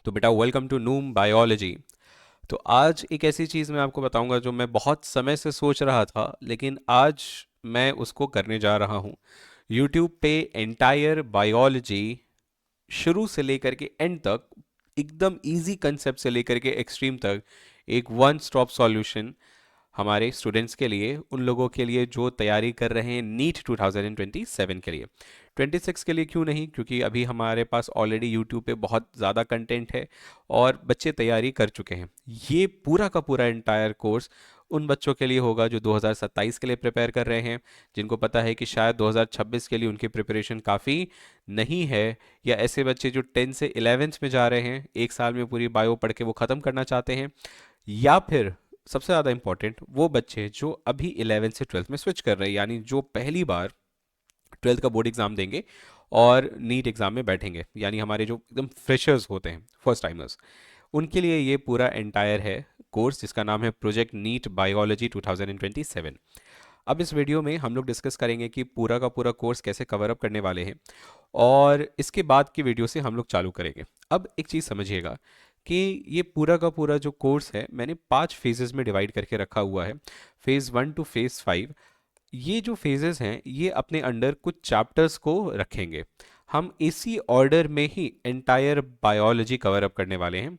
तो बेटा welcome to नूम biology. तो आज एक ऐसी चीज़ मैं आपको बताऊंगा जो मैं बहुत समय से सोच रहा था, लेकिन आज मैं उसको करने जा रहा हूँ। यूट्यूब पे एंटायर बायोलॉजी शुरू से लेकर के एंड तक, एकदम इजी कंसेप्ट से लेकर के एक्सट्रीम तक, एक वन स्टॉप सॉल्यूशन हमारे स्टूडेंट्स के लिए, उन लोगों के लिए जो तैयारी कर रहे हैं नीट 2027 के लिए। 26 के लिए क्यों नहीं, क्योंकि अभी हमारे पास ऑलरेडी यूट्यूब पे बहुत ज़्यादा कंटेंट है और बच्चे तैयारी कर चुके हैं। ये पूरा का पूरा एंटायर कोर्स उन बच्चों के लिए होगा जो 2027 के लिए प्रिपेयर कर रहे हैं, जिनको पता है कि शायद 2026 के लिए उनकी प्रिपरेशन काफ़ी नहीं है, या ऐसे बच्चे जो 10 से 11th में जा रहे हैं, एक साल में पूरी बायो पढ़ के वो ख़त्म करना चाहते हैं, या फिर सबसे ज़्यादा इंपॉर्टेंट वो बच्चे जो अभी 11th से 12th में स्विच कर रहे हैं, यानी जो पहली बार 12th का बोर्ड एग्जाम देंगे और नीट एग्जाम में बैठेंगे, यानी हमारे जो एकदम फ्रेशर्स होते हैं, फर्स्ट टाइमर्स, उनके लिए ये पूरा एंटायर है कोर्स, जिसका नाम है प्रोजेक्ट नीट बायोलॉजी 2027। अब इस वीडियो में हम लोग डिस्कस करेंगे कि पूरा का पूरा कोर्स कैसे कवर अप करने वाले हैं, और इसके बाद की वीडियो से हम लोग चालू करेंगे। अब एक चीज़ समझिएगा कि ये पूरा का पूरा जो कोर्स है मैंने 5 फेजेस में डिवाइड करके रखा हुआ है, फेज़ 1 टू फेज़ 5। ये जो फेजेस हैं ये अपने अंडर कुछ चैप्टर्स को रखेंगे। हम इसी ऑर्डर में ही एंटायर बायोलॉजी कवर अप करने वाले हैं।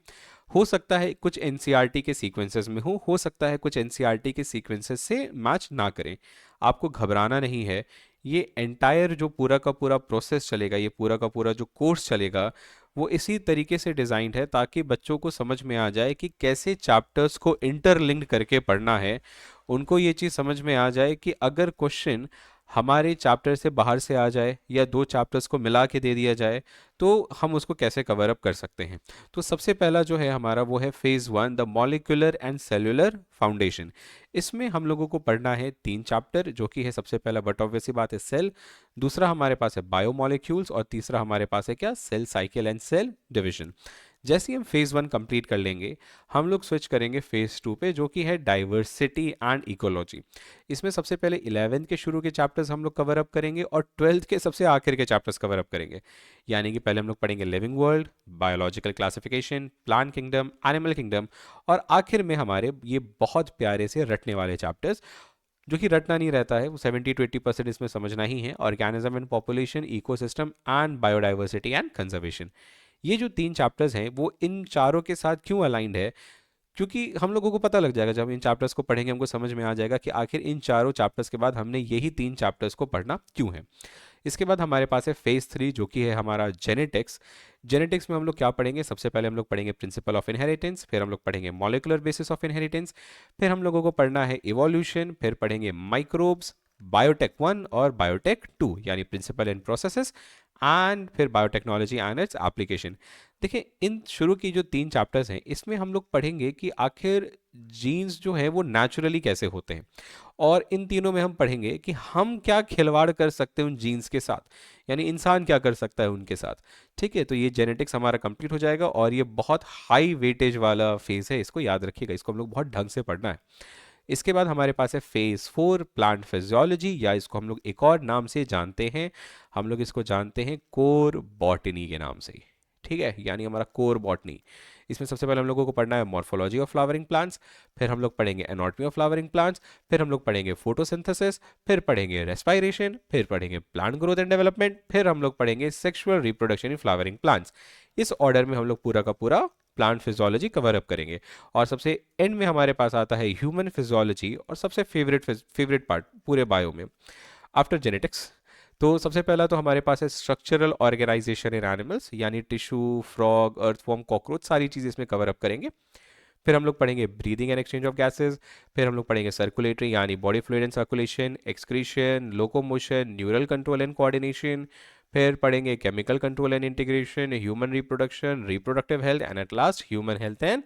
हो सकता है कुछ एनसीईआरटी के सीक्वेंसेस में हो सकता है कुछ एनसीईआरटी के सीक्वेंसेस से मैच ना करें। आपको घबराना नहीं है। ये एंटायर जो पूरा का पूरा प्रोसेस चलेगा, ये पूरा का पूरा जो कोर्स चलेगा, वो इसी तरीके से डिज़ाइंड है ताकि बच्चों को समझ में आ जाए कि कैसे चैप्टर्स को इंटरलिंक्ड करके पढ़ना है। उनको ये चीज़ समझ में आ जाए कि अगर क्वेश्चन हमारे चैप्टर से बाहर से आ जाए या दो चैप्टर्स को मिला के दे दिया जाए, तो हम उसको कैसे कवर अप कर सकते हैं। तो सबसे पहला जो है हमारा वो है phase 1, the molecular and cellular foundation. इसमें हम लोगों को पढ़ना है 3 चैप्टर, जो कि है सबसे पहला, बट ऑब्वियस सी बात है, सेल। दूसरा हमारे पास है बायोमोलिक्यूल्स, और तीसरा हमारे पास है क्या, cell cycle and cell division. जैसे ही हम फेज़ 1 कंप्लीट कर लेंगे, हम लोग स्विच करेंगे फेज़ 2 पे, जो कि है डाइवर्सिटी एंड इकोलॉजी। इसमें सबसे पहले 11th के शुरू के चैप्टर्स हम लोग कवर अप करेंगे और 12th के सबसे आखिर के चैप्टर्स कवर अप करेंगे। यानी कि पहले हम लोग पढ़ेंगे living world, biological classification, plant kingdom, animal kingdom, और आखिर में हमारे ये बहुत प्यारे से रटने वाले चैप्टर्स, जो कि रटना नहीं रहता है, वो 70 to 80% इसमें समझना ही है, organism and population, ecosystem and biodiversity and conservation. ये जो 3 चैप्टर्स हैं वो इन चारों के साथ क्यों अलाइंड है, क्योंकि हम लोगों को पता लग जाएगा, जब हम इन चैप्टर्स को पढ़ेंगे हमको समझ में आ जाएगा कि आखिर इन चारों चैप्टर्स के बाद हमने यही 3 चैप्टर्स को पढ़ना क्यों है। इसके बाद हमारे पास है फेज़ 3, जो कि है हमारा जेनेटिक्स। जेनेटिक्स में हम लोग क्या पढ़ेंगे, सबसे पहले हम लोग पढ़ेंगे प्रिंसिपल ऑफ इनहेरिटेंस, फिर हम लोग पढ़ेंगे मॉलिकुलर बेसिस ऑफ इनहेरिटेंस, फिर हम लोगों को पढ़ना है इवोल्यूशन, फिर पढ़ेंगे माइक्रोब्स, बायोटेक 1 और बायोटेक 2, यानी प्रिंसिपल एंड प्रोसेसेस, एंड फिर बायोटेक्नोलॉजी एंड इट्स एप्लीकेशन। देखिए, इन शुरू की जो 3 चैप्टर्स हैं इसमें हम लोग पढ़ेंगे कि आखिर जीन्स जो है वो नेचुरली कैसे होते हैं, और इन तीनों में हम पढ़ेंगे कि हम क्या खिलवाड़ कर सकते हैं उन जीन्स के साथ, यानी इंसान क्या कर सकता है उनके साथ। ठीक है, तो ये जेनेटिक्स हमारा कंप्लीट हो जाएगा, और ये बहुत हाई वेटेज वाला फेज है, इसको याद रखिएगा, इसको हम लोग बहुत ढंग से पढ़ना है। इसके बाद हमारे पास है फेज 4, प्लांट फिजियोलॉजी, या इसको हम लोग एक और नाम से जानते हैं, हम लोग इसको जानते हैं कोर बॉटनी के नाम से। ठीक है, यानी हमारा कोर बॉटनी। इसमें सबसे पहले हम लोगों को पढ़ना है मॉर्फोलॉजी ऑफ फ्लावरिंग प्लांट्स, फिर हम लोग पढ़ेंगे एनाटॉमी ऑफ फ्लावरिंग प्लांट्स, फिर हम लोग पढ़ेंगे फोटोसिंथेसिस, फिर पढ़ेंगे रेस्पिरेशन, फिर पढ़ेंगे प्लांट ग्रोथ एंड डेवलपमेंट, फिर हम लोग पढ़ेंगे sexual reproduction in flowering plants. इस ऑर्डर में हम लोग पूरा का पूरा प्लांट फिजियोलॉजी कवर अप करेंगे, और सबसे एंड में हमारे पास आता है ह्यूमन फिजियोलॉजी, और सबसे फेवरेट पार्ट पूरे बायो में, आफ्टर जेनेटिक्स। तो सबसे पहला तो हमारे पास है स्ट्रक्चरल ऑर्गेनाइजेशन इन एनिमल्स, यानी टिश्यू, फ्रॉग, अर्थवॉर्म, कॉकरोच, सारी चीज़ इसमें कवर अप करेंगे। फिर हम लोग पढ़ेंगे breathing and exchange of gases, फिर हम लोग पढ़ेंगे सर्कुलेटरी यानी body fluid and circulation, excretion, locomotion, neural control and coordination, फिर पढ़ेंगे chemical control and integration, human reproduction, reproductive health, and at last human health and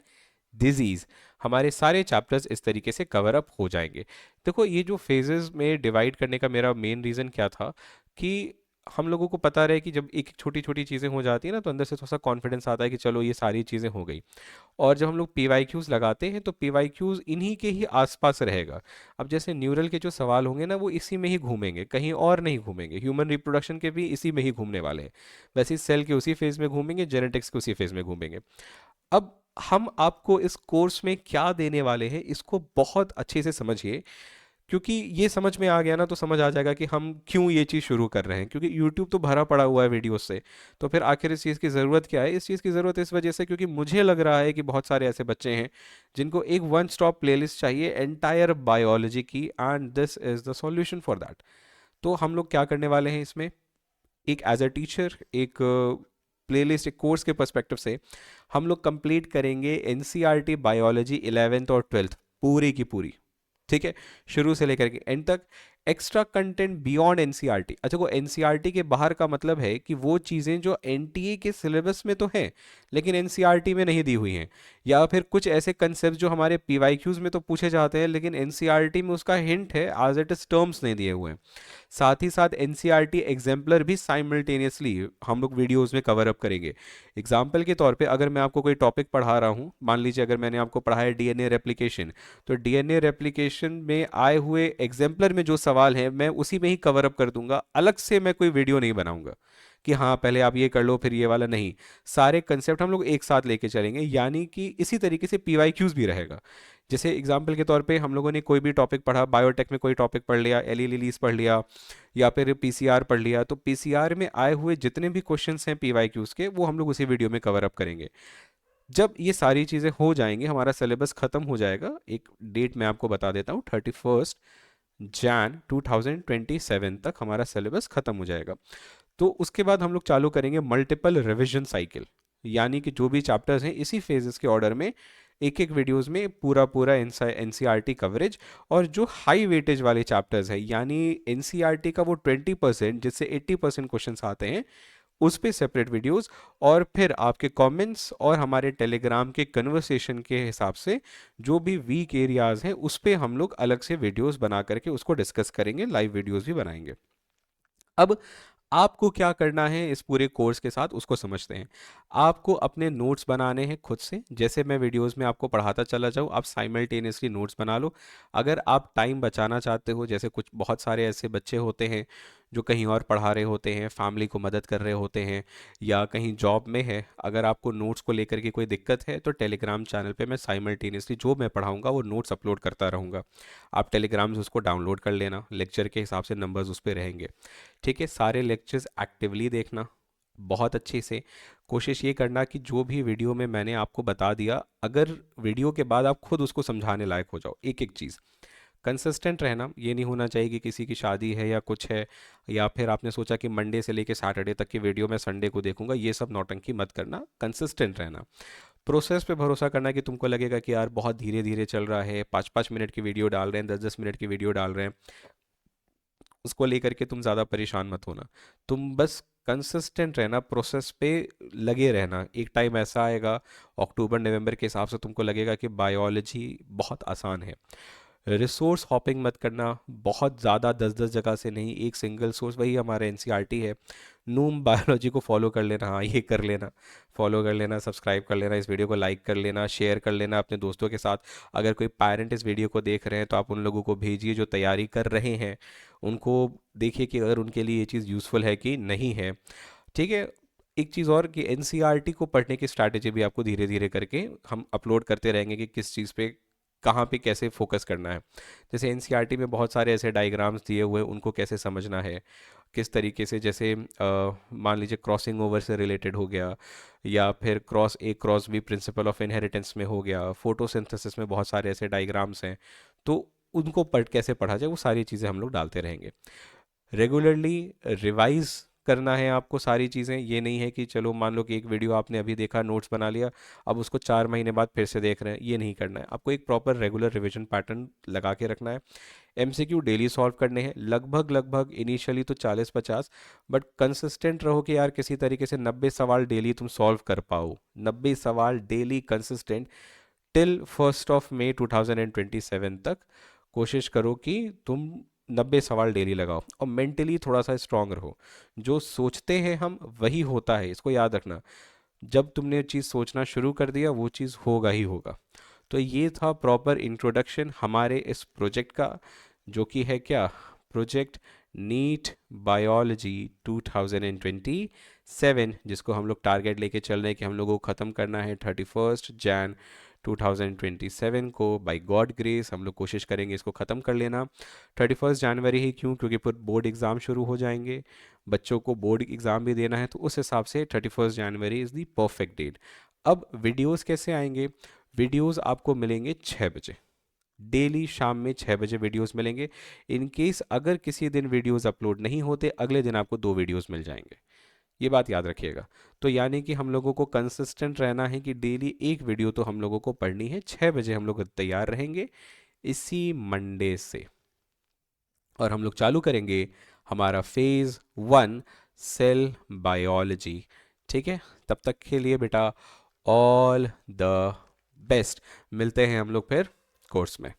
disease. हमारे सारे chapters इस तरीके से कवर अप हो जाएंगे। देखो, ये जो फेजेस में डिवाइड करने का मेरा मेन रीज़न क्या था कि हम लोगों को पता रहे कि जब एक छोटी छोटी चीज़ें हो जाती है ना, तो अंदर से थोड़ा सा कॉन्फिडेंस आता है कि चलो ये सारी चीज़ें हो गई। और जब हम लोग पी वाई क्यूज़ लगाते हैं तो पी वाई क्यूज़ इन्हीं के ही आसपास रहेगा। अब जैसे न्यूरल के जो सवाल होंगे ना, वो इसी में ही घूमेंगे, कहीं और नहीं घूमेंगे। ह्यूमन रिप्रोडक्शन के भी इसी में ही घूमने वाले हैं। वैसे ही सेल के उसी फेज़ में घूमेंगे, जेनेटिक्स के उसी फेज़ में घूमेंगे। अब हम आपको इस कोर्स में क्या देने वाले हैं, इसको बहुत अच्छे से समझिए। क्योंकि ये समझ में आ गया ना, तो समझ आ जाएगा कि हम क्यों ये चीज़ शुरू कर रहे हैं। क्योंकि यूट्यूब तो भरा पड़ा हुआ है वीडियो से। तो फिर आखिर इस चीज़ की ज़रूरत क्या है? इस चीज़ की ज़रूरत इस वजह से क्योंकि मुझे लग रहा है कि बहुत सारे ऐसे बच्चे हैं जिनको एक वन स्टॉप प्लेलिस्ट चाहिए एंटायर बायोलॉजी की, and this is the solution for that. तो हम लोग क्या करने वाले हैं इसमें, एक एज अ टीचर, एक प्लेलिस्ट, एक कोर्स के पर्सपेक्टिव से हम लोग कंप्लीट करेंगे एनसीईआरटी बायोलॉजी 11th और 12th पूरी की पूरी। ठीक है, शुरू से लेकर के एंड तक। Extra content beyond NCERT. अच्छा, वो एनसीईआरटी के बाहर का मतलब है कि वो चीज़ें जो एनटीए के सिलेबस में तो हैं लेकिन एनसीईआरटी में नहीं दी हुई हैं, या फिर कुछ ऐसे कंसेप्ट जो हमारे पीवाईक्यूज में तो पूछे जाते हैं लेकिन एनसीईआरटी में उसका हिंट है, आज इट इज टर्म्स नहीं दिए हुए हैं। साथ ही साथ एनसीईआरटी एग्जाम्पलर भी साइमल्टेनियसली हम लोग वीडियोज़ में कवर अप करेंगे। एग्जाम्पल के तौर पे अगर मैं आपको कोई टॉपिक पढ़ा रहा हूँ, मान लीजिए अगर मैंने आपको पढ़ाया है डीएनए रेप्लिकेशन, तो डीएनए रेप्लिकेशन में आए हुए एग्जाम्पलर में जो सवाल है मैं उसी में ही कवर अप कर दूंगा। अलग से मैं कोई वीडियो नहीं बनाऊंगा कि हाँ पहले आप ये कर लो फिर ये वाला, नहीं। सारे कंसेप्ट हम लोग एक साथ लेके चलेंगे, यानी कि इसी तरीके से पीवाईक्यूज भी रहेगा। जैसे एग्जाम्पल के तौर पे हम लोगों ने कोई भी टॉपिक पढ़ा, बायोटेक में कोई टॉपिक पढ़ लिया, एली लिलीज पढ़ लिया, या फिर पीसीआर पढ़ लिया, तो पीसीआर में आए हुए जितने भी क्वेश्चंस हैं पीवाईक्यूज के, वो हम लोग उसी वीडियो में कवर अप करेंगे। जब ये सारी चीज़ें हो जाएंगी, हमारा सिलेबस ख़त्म हो जाएगा। एक डेट मैं आपको बता देता हूँ, 31 जैन 2027 तक हमारा सिलेबस ख़त्म हो जाएगा। तो उसके बाद हम लोग चालू करेंगे मल्टीपल रिविजन साइकिल, यानी कि जो भी चैप्टर्स हैं इसी फेजेस के ऑर्डर में एक एक वीडियोस में पूरा पूरा एनसीईआरटी कवरेज। और जो हाई वेटेज वाले चैप्टर्स हैं, यानी एनसीईआरटी का वो 20% जिससे 80% क्वेश्चन आते हैं, उस पे सेपरेट वीडियोस। और फिर आपके कमेंट्स और हमारे टेलीग्राम के कन्वर्सेशन के हिसाब से जो भी वीक एरियाज हैं उस पे हम लोग अलग से वीडियोस बना करके उसको डिस्कस करेंगे, लाइव वीडियोस भी बनाएंगे। अब आपको क्या करना है इस पूरे कोर्स के साथ, उसको समझते हैं। आपको अपने नोट्स बनाने हैं खुद से, जैसे मैं वीडियोस में आपको पढ़ाता चला जाऊँ, आप साइमल्टेनियसली नोट्स बना लो। अगर आप टाइम बचाना चाहते हो, जैसे कुछ बहुत सारे ऐसे बच्चे होते हैं जो कहीं और पढ़ा रहे होते हैं, फैमिली को मदद कर रहे होते हैं, या कहीं जॉब में है, अगर आपको नोट्स को लेकर के कोई दिक्कत है तो टेलीग्राम चैनल पे मैं साइमल्टेनियसली जो मैं पढ़ाऊँगा वो नोट्स अपलोड करता रहूँगा। आप टेलीग्राम से उसको डाउनलोड कर लेना, लेक्चर के हिसाब से नंबर्स उस पर रहेंगे। ठीक है, सारे लेक्चर्स एक्टिवली देखना बहुत अच्छे से। कोशिश ये करना कि जो भी वीडियो में मैंने आपको बता दिया, अगर वीडियो के बाद आप खुद उसको समझाने लायक हो जाओ, एक एक चीज़। कंसिस्टेंट रहना, ये नहीं होना चाहिए कि किसी की शादी है या कुछ है, या फिर आपने सोचा कि मंडे से लेके सैटरडे तक की वीडियो मैं संडे को देखूंगा, ये सब नौटंकी मत करना। कंसिस्टेंट रहना, प्रोसेस पे भरोसा करना कि तुमको लगेगा कि यार बहुत धीरे धीरे चल रहा है, 5-5 मिनट की वीडियो डाल रहे हैं, 10-10 मिनट की वीडियो डाल रहे हैं, उसको लेकर के तुम ज़्यादा परेशान मत होना। तुम बस कंसिस्टेंट रहना, प्रोसेस पे लगे रहना। एक टाइम ऐसा आएगा अक्टूबर नवंबर के हिसाब से तुमको लगेगा कि बायोलॉजी बहुत आसान है। रिसोर्स हॉपिंग मत करना, बहुत ज़्यादा 10-10 जगह से नहीं, एक सिंगल सोर्स, वही हमारा एनसीईआरटी है। नूम बायोलॉजी को फॉलो कर लेना, हाँ ये कर लेना, फॉलो कर लेना, सब्सक्राइब कर लेना, इस वीडियो को लाइक कर लेना, शेयर कर लेना अपने दोस्तों के साथ। अगर कोई पेरेंट इस वीडियो को देख रहे हैं तो आप उन लोगों को भेजिए जो तैयारी कर रहे हैं, उनको देखिए कि अगर उनके लिए ये चीज़ यूज़फुल है कि नहीं है। ठीक है। एक चीज़ और कि एनसीईआरटी को पढ़ने की स्ट्रैटेजी भी आपको धीरे धीरे करके हम अपलोड करते रहेंगे कि किस चीज़ पे कहाँ पे कैसे फोकस करना है। जैसे एनसीईआरटी में बहुत सारे ऐसे डायग्राम्स दिए हुए हैं, उनको कैसे समझना है, किस तरीके से, जैसे मान लीजिए क्रॉसिंग ओवर से रिलेटेड हो गया, या फिर cross A cross B principle of inheritance में हो गया, फोटोसिंथेसिस में बहुत सारे ऐसे डायग्राम्स हैं, तो उनको कैसे पढ़ा जाए, वो सारी चीज़ें हम लोग डालते रहेंगे। रेगुलरली रिवाइज करना है आपको सारी चीज़ें। ये नहीं है कि चलो मान लो कि एक वीडियो आपने अभी देखा, नोट्स बना लिया, अब उसको 4 महीने बाद फिर से देख रहे हैं, ये नहीं करना है। आपको एक प्रॉपर रेगुलर रिवीजन पैटर्न लगा के रखना है। एमसीक्यू डेली सॉल्व करने हैं, लगभग लगभग इनिशियली तो 40-50, बट कंसिस्टेंट रहो कि यार किसी तरीके से 90 सवाल डेली तुम सॉल्व कर पाओ। 90 सवाल डेली कंसिस्टेंट टिल 1 May 2027 तक कोशिश करो कि तुम 90 सवाल डेली लगाओ और मेंटली थोड़ा सा स्ट्रांग रहो। जो सोचते हैं हम वही होता है, इसको याद रखना। जब तुमने चीज़ सोचना शुरू कर दिया वो चीज़ होगा ही होगा। तो ये था प्रॉपर इंट्रोडक्शन हमारे इस प्रोजेक्ट का, जो कि है क्या, प्रोजेक्ट नीट बायोलॉजी 2027, जिसको हम लोग टारगेट लेके चल रहे हैं कि हम लोगों को ख़त्म करना है 31 जैन 2027 को। बाय गॉड ग्रेस हम लोग कोशिश करेंगे इसको ख़त्म कर लेना 31 जनवरी ही। क्यों? क्योंकि फिर बोर्ड एग्ज़ाम शुरू हो जाएंगे, बच्चों को बोर्ड एग्ज़ाम भी देना है, तो उस हिसाब से 31 January is the perfect date. अब वीडियोस कैसे आएंगे? वीडियोस आपको मिलेंगे 6 बजे, डेली शाम में 6 बजे वीडियोस मिलेंगे। इन केस अगर किसी दिन वीडियोस अपलोड नहीं होते, अगले दिन आपको 2 वीडियोस मिल जाएंगे। ये बात याद रखिएगा। तो यानी कि हम लोगों को कंसिस्टेंट रहना है कि डेली एक वीडियो तो हम लोगों को पढ़नी है। 6 बजे हम लोग तैयार रहेंगे इसी मंडे से, और हम लोग चालू करेंगे हमारा फेज़ 1 सेल बायोलॉजी। ठीक है, तब तक के लिए बेटा ऑल द बेस्ट। मिलते हैं हम लोग फिर कोर्स में।